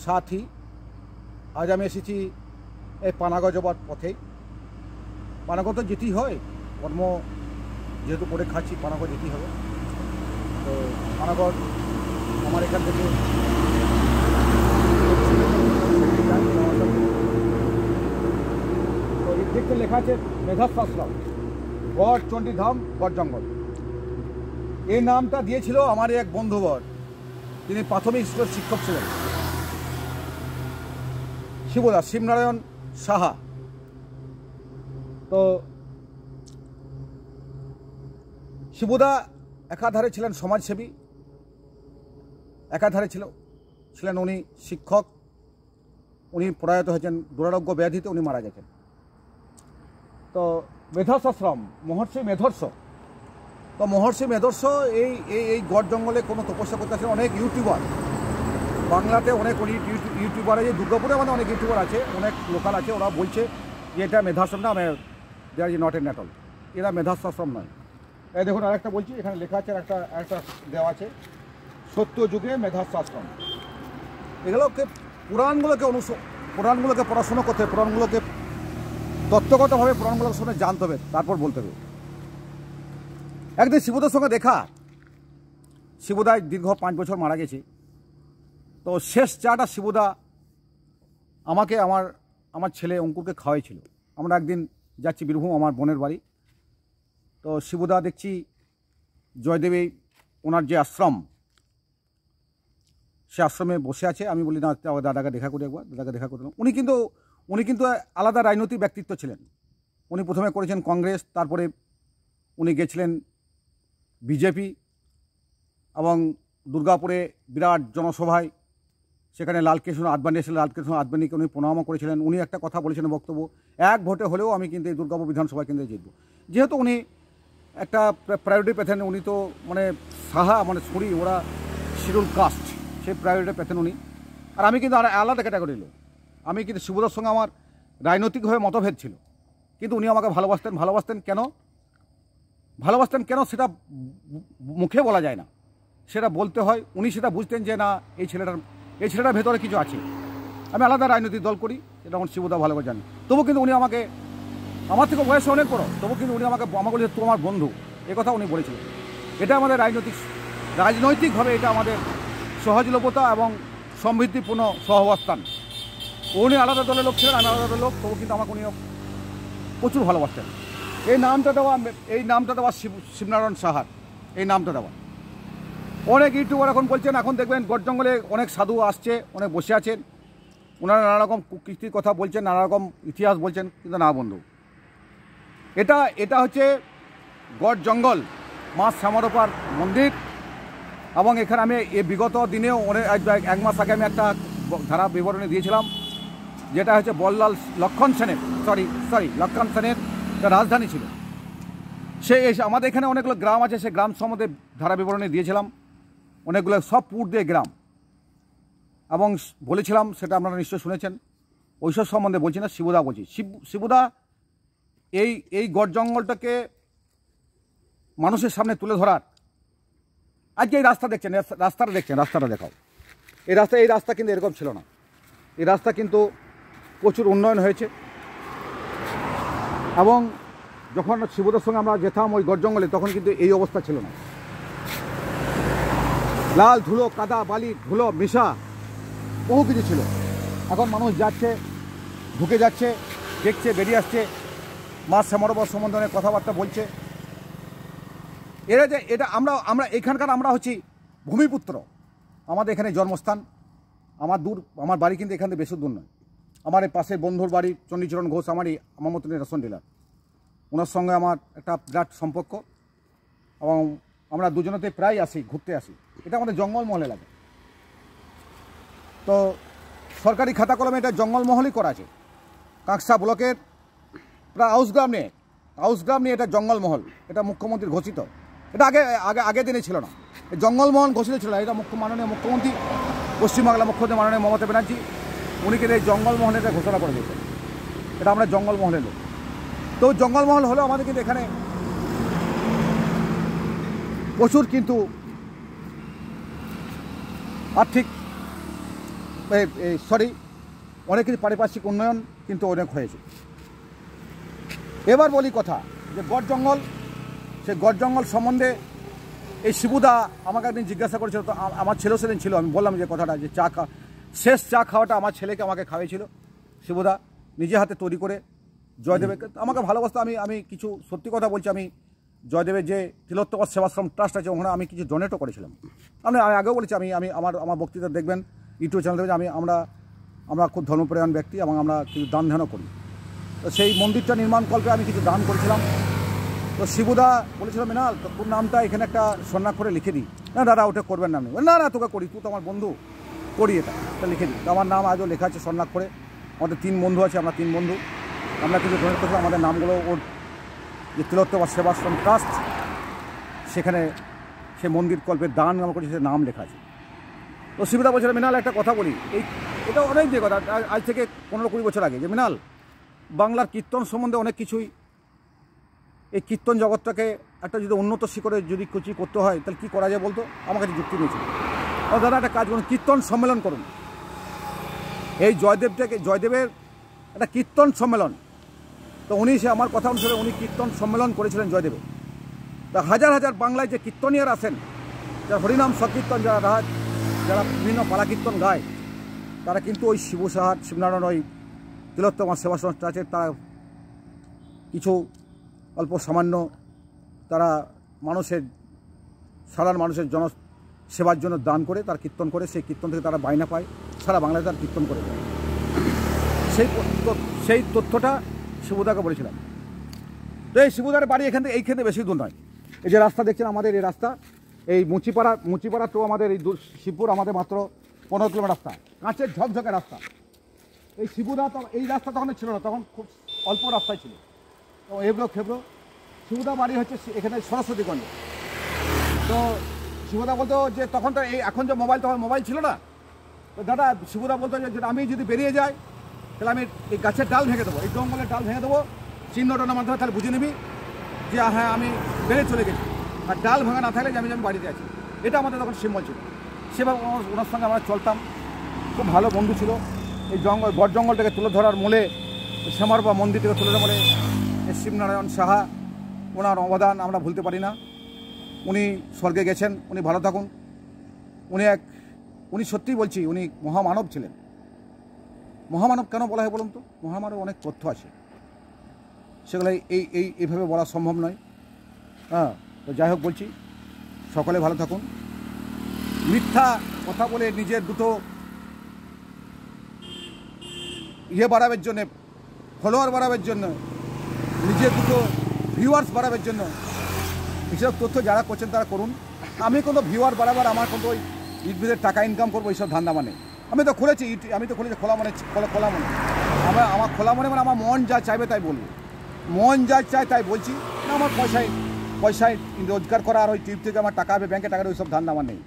সাথী। আজ আমি এসেছি এই পানাগড় যাবার পথে। পানাগড় তো যেতেই হয়, কর্ম যেহেতু করে খাচ্ছি, পানাগড় যেতেই হবে। তো পানাগড় আমার এখান থেকে তো এই দেখতে লেখা আছে মেধাশ্রম, গড় চণ্ডীধাম গড় জঙ্গল। এই নামটা দিয়েছিল আমার এক বন্ধুবর, তিনি প্রাথমিক স্কুলের শিক্ষক ছিলেন, শিবদা, শিবনারায়ণ সাহা। তো শিবদা একাধারে ছিলেন সমাজসেবী, একাধারে ছিলেন উনি শিক্ষক। উনি প্রয়াত হয়েছেন দুরারোগ্য ব্যাধিতে, উনি মারা গেছেন। তো মেধাশ্রম, মহর্ষি মেধর্ষ। তো মহর্ষি মেধর্ষ এই এই গড় জঙ্গলে কোনো তপস্যা করতে আসেন অনেক ইউটিউবার, বাংলাতে অনেক ইউটিউবার আছে, দুর্গাপুরে আমাদের অনেক ইউটিউবার আছে, অনেক লোকাল আছে। ওরা বলছে যে এটা মেধাশ্রম না, there is not a nettle, এরা মেধাশ্রম নয়। এই দেখুন আরেকটা বলছি, এখানে লেখা আছে, একটা দেওয়া আছে সত্য যুগে মেধাশ্রম। এগুলোকে পুরাণগুলোকে পড়াশোনা করতে হবে, পুরাণগুলোকে তত্ত্বগতভাবে পুরাণগুলোর সঙ্গে জানতে হবে, তারপর বলতে হবে। একদিন শিবুদার সঙ্গে দেখা, শিবুদায় দীর্ঘ 5 বছর মারা গেছে। তো শেষ চাটা শিবুদা আমাকে আমার ছেলে অঙ্কুরকে খাওয়াইছিল। আমরা একদিন যাচ্ছি বীরভূম, আমার বোনের বাড়ি। তো শিবুদা দেখছি জয়দেবী ওনার যে আশ্রম, সে আশ্রমে বসে আছে। আমি বলি না, দাদাকে দেখা করি একবার, দাদাকে দেখা করলাম। উনি কিন্তু আলাদা রাজনৈতিক ব্যক্তিত্ব ছিলেন। উনি প্রথমে করেছেন কংগ্রেস, তারপরে উনি গেছিলেন বিজেপি, এবং দুর্গাপুরে বিরাট জনসভায় সেখানে লালকৃষ্ণ আদবানি এসেছিলেন, লালকৃষ্ণ আদবানিকে উনি প্রণামও করেছিলেন। উনি একটা কথা বলেছিলেন বক্তব্য, 1 ভোটে হলেও আমি কিন্তু এই দুর্গাপুর বিধানসভা কেন্দ্রে জিতব। যেহেতু উনি একটা প্রায়োরিটি পেতেন, উনি তো মানে সাহা, মানে ছড়ি, ওরা শিডিউল কাস্ট, সেই প্রায়োরিটি পেতেন উনি। আর আমি কিন্তু আলাদা ক্যাটাগরির লোক। আমি কিন্তু শিবুদার সঙ্গে আমার রাজনৈতিকভাবে মতভেদ ছিল, কিন্তু উনি আমাকে ভালোবাসতেন কেন সেটা মুখে বলা যায় না, সেটা বলতে হয়। উনি সেটা বুঝতেন যে না, এই ছেলেটার ভেতরে কিছু আছে। আমি আলাদা রাজনৈতিক দল করি, এটা আমার শিবুদা ভালো করে জানেন। তবু কিন্তু উনি আমাকে, আমার থেকে বয়সে অনেক বড়, তবু কিন্তু উনি আমাকে বলেছে তুই আমার বন্ধু, কথা উনি বলেছিলেন। এটা আমাদের রাজনৈতিকভাবে এটা আমাদের সহজলভ্যতা এবং সমৃদ্ধিপূর্ণ সহাবস্থান। উনি আলাদা দলের লোক ছিলেন, আমি আলাদা দলের লোক, তবু কিন্তু আমাকে উনি প্রচুর ভালোবাসতেন। এই নামটা দেওয়া শিবনারায়ণ সাহার, এই নামটা দেওয়া। অনেক ইউটিউবার এখন বলছেন, এখন দেখবেন গড় জঙ্গলে অনেক সাধু আসছে, অনেক বসে আছেন, ওনারা নানা রকম কীর্তির কথা বলছেন, নানা রকম ইতিহাস বলছেন, কিন্তু না বন্ধু, এটা হচ্ছে গড় জঙ্গল, মা শ্যামারূপার মন্দির। এবং এখানে আমি বিগত দিনেও এক মাস আগে আমি একটা ধারা বিবরণী দিয়েছিলাম, যেটা হচ্ছে বল্লাল লক্ষণ সেনের একটা রাজধানী ছিল। সে এসে আমাদের এখানে অনেকগুলো গ্রাম আছে, সে গ্রাম সম্বন্ধে ধারা বিবরণী দিয়েছিলাম, অনেকগুলো সব পুর দিয়ে গ্রাম, এবং বলেছিলাম, সেটা আপনারা নিশ্চয় শুনেছেন। ওইসব সম্বন্ধে বলছি না, শিবুদা বলছি। শিবুদা এই গড় জঙ্গলটাকে মানুষের সামনে তুলে ধরার, আজকে এই রাস্তাটা দেখছেন, রাস্তাটা দেখাও। এই রাস্তা কিন্তু এরকম ছিল না। এই রাস্তা কিন্তু প্রচুর উন্নয়ন হয়েছে। এবং যখন শিবুদার সঙ্গে আমরা যেতাম ওই গড় জঙ্গলে, তখন কিন্তু এই অবস্থা ছিল না। লাল ধুলো, কাদা, বালি, ধুলো মিশা বহু কিছু ছিল। এখন মানুষ যাচ্ছে, ঢুকে যাচ্ছে, দেখছে, বেরিয়ে আসছে, মা শ্যামারূপার সম্বন্ধে অনেক কথাবার্তা বলছে। এটা আমরা এখানকার, আমরা হচ্ছি ভূমিপুত্র, আমাদের এখানে জন্মস্থান। আমার বাড়ি কিন্তু এখান থেকে বেশি দূর নয়। আমার এই পাশে বন্ধুর বাড়ি চণ্ডীচরণ ঘোষ, আমার মতন রেশন ডিলার, ওনার সঙ্গে আমার একটা বিরাট সম্পর্ক, এবং আমরা দুজনেতে প্রায় আসি, ঘুরতে আসি। এটা আমাদের জঙ্গলমহলে লাগে। তো সরকারি খাতা কলমে এটা জঙ্গলমহলই করা আছে। কাঁকসা ব্লকের প্রায় আউসগ্রাম নিয়ে এটা জঙ্গলমহল, এটা মুখ্যমন্ত্রীর ঘোষিত। এটা আগে দিনে ছিল না, এই জঙ্গলমহল ঘোষিত ছিল। এটা মাননীয় মুখ্যমন্ত্রী, পশ্চিমবাংলা মুখ্যমন্ত্রী মাননীয় মমতা ব্যানার্জি, উনি কিন্তু এই জঙ্গলমহলে এটা ঘোষণা করে দিয়েছেন। এটা আমরা জঙ্গলমহলের লোক। তো জঙ্গলমহল হলেও আমাদের কিন্তু এখানে প্রচুর কিন্তু আর্থিক সরি অনেক কিছু পারিপার্শ্বিক উন্নয়ন কিন্তু অনেক হয়েছে। এবার বলি কথা যে গড় জঙ্গল, সেই গড় জঙ্গল সম্বন্ধে এই শিবুদা আমাকে একদিন জিজ্ঞাসা করেছিল, তো আমার ছেলেও সেদিন ছিল। আমি বললাম যে কথাটা, যে শেষ চা খাওয়াটা আমার ছেলেকে আমাকে খাওয়াইছিল শিবুদা, নিজে হাতে তৈরি করে। জয়দেবের আমাকে ভালোবাসতো। আমি কিছু সত্যি কথা বলছি, আমি জয়দেবের যে তিলোত্তমা সেবাশ্রম ট্রাস্ট আছে ওখানে আমি কিছু ডোনেটও করেছিলাম। আমি আগেও বলেছি, আমি আমার বক্তৃতা দেখবেন ইউটিউব চ্যানেল দেখবেন, আমরা খুব ধর্মপ্রাণ ব্যক্তি এবং আমরা কিছু দান ধ্যানও করি। তো সেই মন্দিরটা নির্মাণকল্পে আমি কিছু দান করেছিলাম। তো শিবুদা বলেছিল, মৃণাল তোর নামটা এখানে একটা সন্ন্যাক করে লিখে দিই। না দাদা ওটা করবেন না। না তোকে করি, তুই তো আমার বন্ধু, করি এটা লিখে দিই। তো আমার নাম আজও লেখা আছে সন্ন্যাক করে। আমাদের 3 বন্ধু আছে, আমরা 3 বন্ধু, আমরা কিছু ডোনেট করেছিলাম। আমাদের নামগুলো ওর যে তিলোত্তমা সেবাশ্রম ট্রাস্ট, সেখানে সে মন্দির কল্পের দান আমরা করেছি, সে নাম লেখা আছে। তো শিবুদা বলছিল, মৃণাল একটা কথা বলি, এটা অনেক যে কথা, আজ থেকে 15-20 বছর আগে, যে মৃণাল বাংলার কীর্তন সম্বন্ধে অনেক কিছুই, এই কীর্তন জগৎটাকে একটা যদি উন্নত শিখরে যদি কিছু করতে হয় তাহলে কী করা যায় বলতো। আমার কাছে যুক্তি নিয়েছিল, দাদা একটা কাজ করুন, কীর্তন সম্মেলন করুন। এই জয়দেবের একটা কীর্তন সম্মেলন। তো সে আমার কথা অনুসারে উনি কীর্তন সম্মেলন করেছিলেন জয়দেবে। তা হাজার হাজার বাংলায় যে কীর্তনীয়ারা আসেন, যারা হরিনাম সংকীর্তন, যারা বিভিন্ন পালা কীর্তন গায়, তারা কিন্তু ওই শিবনারায়ণ ওই তিলোত্তমা সেবাশ্রম ট্রাস্টের তারা কিছু অল্প সামান্য তারা সাধারণ মানুষের সেবার জন্য দান করে, তার কীর্তন করে, সেই কীর্তন থেকে তারা বাইনা পায়, সারা বাংলায় তার কীর্তন করে। সেই তথ্যটা শিবুদাকে বলেছিলাম। তো এই শিবুদার বাড়ি এইখানে বেশি দূর নয়। এই যে রাস্তা দেখছেন আমাদের, এই রাস্তা, এই মুচিপাড়া তো আমাদের এই শিবপুর আমাদের মাত্র 15 কিলোমিটার রাস্তা, কাঁচের ঝকঝকে রাস্তা। এই শিবুদা তো এই রাস্তা তখন ছিল না, তখন খুব অল্প রাস্তায় ছিল। তো খেবড়ো শিবুদা বাড়ি হচ্ছে এখানে সরস্বতীগঞ্জে। তো শিবুদা বলতো যে তখন তো এখন যে মোবাইল, তখন মোবাইল ছিল না। তো দাদা শিবুদা বলতো যে আমি যদি বেরিয়ে যাই তাহলে আমি এই গাছের ডাল ভেঙে দেবো, এই জঙ্গলের ডাল ভেঙে দেবো, চিহ্নটার মাধ্যমে তাহলে বুঝে নিবি যে হ্যাঁ আমি বেরিয়ে চলে গেছি। আর ডাল ভাঙা না থাকলে যে আমি বাড়িতে আছি, এটা আমাদের তখন সিম্বল ছিল। সেভাবে ওনার সঙ্গে আমরা চলতাম, খুব ভালো বন্ধু ছিল। এই গড় জঙ্গলটাকে তুলে ধরার মূলে, শ্যামারবা মন্দির থেকে তুলে ধরার মূলে শিবনারায়ণ সাহা, ওনার অবদান আমরা ভুলতে পারি না। উনি স্বর্গে গেছেন, উনি ভালো থাকুন। উনি সত্যিই বলছি, উনি মহামানব ছিলেন। মহামানব কেন বলা হয় বলুন তো? মহামানব অনেক তথ্য আছে, সেগুলো এইভাবে বলা সম্ভব নয়। হ্যাঁ, তো যাই হোক বলছি, সকলে ভালো থাকুন। মিথ্যা কথা বলে নিজের দুটো বাড়াবার জন্য, ফলোয়ার বাড়াবার জন্য, নিজের দুটো ভিউয়ার্স বাড়াবার জন্য এইসব তথ্য যারা করছেন তারা করুন। আমি কোনো ভিউয়ার বাড়াবার, আমার কোনো ওই ইউটিউবের টাকা ইনকাম করবো এইসব ধান্দা মানে আমি তো খুলেছি খোলা মনে আমার খোলা মনে মানে আমার মন যা চাইবে তাই বলবো, মন যা চায় তাই বলছি না। আমার পয়সায় রোজগার করা আর ওই টিপ থেকে আমার টাকা হবে ব্যাংকে, টাকার ওইসব ধান্দা আমার নেই,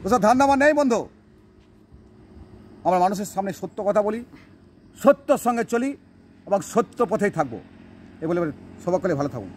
ওসব ধান্দা আমার নেই বন্ধু। আমরা মানুষের সামনে সত্য কথা বলি, সত্যর সঙ্গে চলি এবং সত্য পথেই থাকবো। এ বলে সকলে ভালো থাকুন।